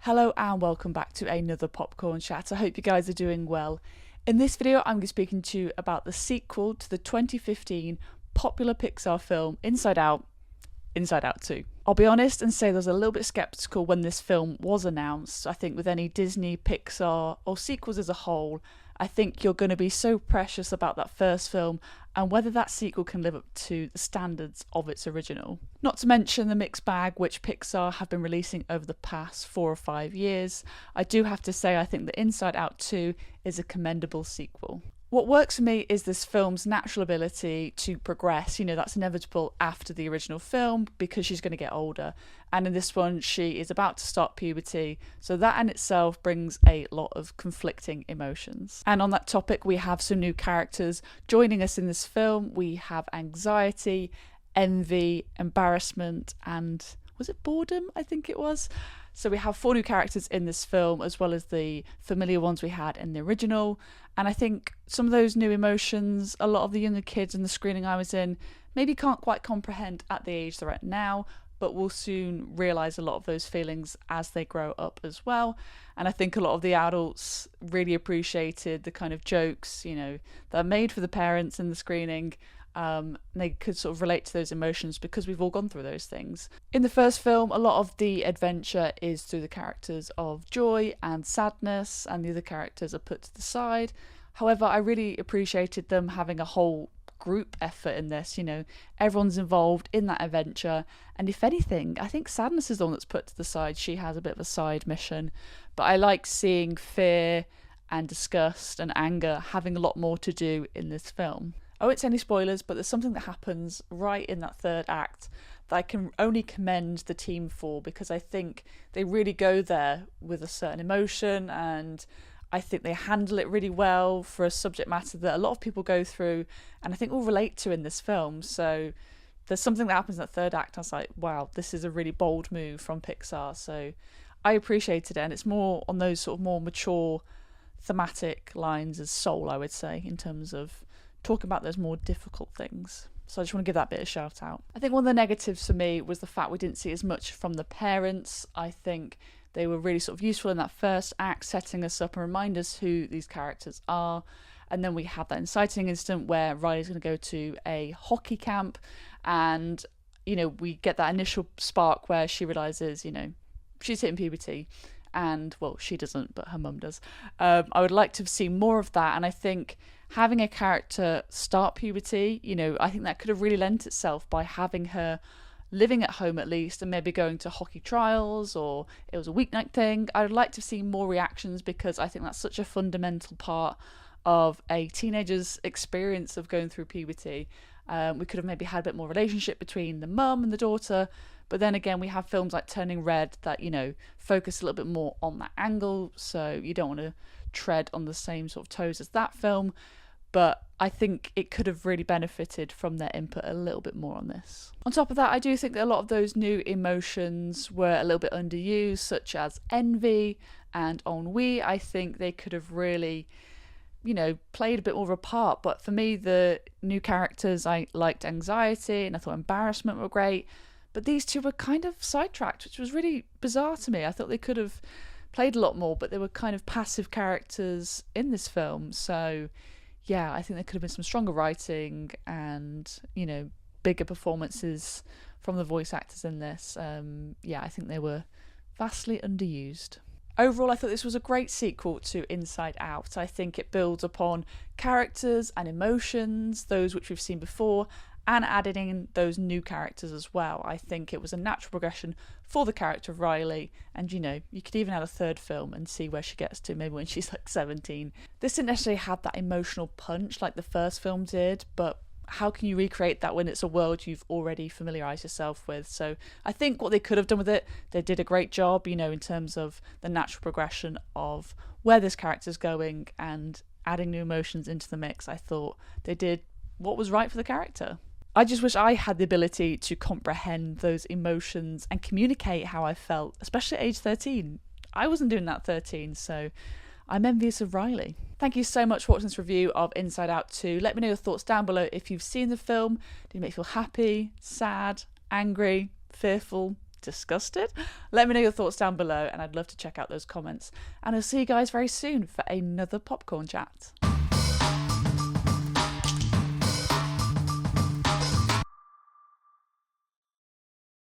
Hello and welcome back to another popcorn chat. I hope you guys are doing well. In this video, I'm going to be speaking to you about the sequel to the 2015 popular Pixar film Inside Out 2. I'll be honest and say I was a little bit skeptical when this film was announced. I think with any Disney, Pixar or sequels as a whole, I think you're going to be so precious about that first film and whether that sequel can live up to the standards of its original. Not to mention the mixed bag which Pixar have been releasing over the past 4 or 5 years. I do have to say I think that Inside Out 2 is a commendable sequel. What works for me is this film's natural ability to progress. You know, that's inevitable after the original film because she's going to get older. And in this one, she is about to start puberty. So that in itself brings a lot of conflicting emotions. And on that topic, we have some new characters joining us in this film. We have anxiety, envy, embarrassment, and was it boredom? I think it was. So we have 4 new characters in this film, as well as the familiar ones we had in the original. And I think some of those new emotions, a lot of the younger kids in the screening I was in, maybe can't quite comprehend at the age they're at now, but will soon realise a lot of those feelings as they grow up as well. And I think a lot of the adults really appreciated the kind of jokes, you know, that are made for the parents in the screening. They could sort of relate to those emotions because we've all gone through those things. In the first film, a lot of the adventure is through the characters of joy and sadness, and the other characters are put to the side. However, I really appreciated them having a whole group effort in this. You know, everyone's involved in that adventure, and if anything, I think sadness is the one that's put to the side. She has a bit of a side mission, but I like seeing fear and disgust and anger having a lot more to do in this film. I won't say any spoilers, but there's something that happens right in that third act that I can only commend the team for, because I think they really go there with a certain emotion, and I think they handle it really well for a subject matter that a lot of people go through and I think will relate to in this film. So there's something that happens in that third act. I was like, wow, this is a really bold move from Pixar. So I appreciated it, and it's more on those sort of more mature thematic lines as Soul, I would say, in terms of talking about those more difficult things. So I just want to give that bit a shout out. I think one of the negatives for me was the fact we didn't see as much from the parents. I think they were really sort of useful in that first act, setting us up and remind us who these characters are. And then we have that inciting incident where Riley's going to go to a hockey camp, and, you know, we get that initial spark where she realises, you know, she's hitting puberty. And, well, she doesn't, but her mum does. I would like to see more of that. And I think having a character start puberty, you know, I think that could have really lent itself by having her living at home at least, and maybe going to hockey trials, or it was a weeknight thing. I would like to see more reactions, because I think that's such a fundamental part of a teenager's experience of going through puberty. We could have maybe had a bit more relationship between the mum and the daughter. But then again, we have films like Turning Red that, you know, focus a little bit more on that angle. So you don't want to tread on the same sort of toes as that film. But I think it could have really benefited from their input a little bit more on this. On top of that, I do think that a lot of those new emotions were a little bit underused, such as envy and ennui. I think they could have really, you know, played a bit more of a part. But for me, the new characters, I liked anxiety and I thought embarrassment were great. But these two were kind of sidetracked, which was really bizarre to me. I thought they could have played a lot more, but they were kind of passive characters in this film. So, yeah, I think there could have been some stronger writing and, you know, bigger performances from the voice actors in this. Yeah, I think they were vastly underused. Overall, I thought this was a great sequel to Inside Out. I think it builds upon characters and emotions, those which we've seen before, and added in those new characters as well. I think it was a natural progression for the character of Riley, and, you know, you could even have a third film and see where she gets to, maybe when she's like 17. This didn't necessarily have that emotional punch like the first film did, but how can you recreate that when it's a world you've already familiarised yourself with? So I think what they could have done with it, they did a great job, you know, in terms of the natural progression of where this character's going and adding new emotions into the mix. I thought they did what was right for the character. I just wish I had the ability to comprehend those emotions and communicate how I felt, especially at age 13. I wasn't doing that at 13, so I'm envious of Riley. Thank you so much for watching this review of Inside Out 2. Let me know your thoughts down below if you've seen the film. Did it make you feel happy, sad, angry, fearful, disgusted? Let me know your thoughts down below, and I'd love to check out those comments. And I'll see you guys very soon for another popcorn chat.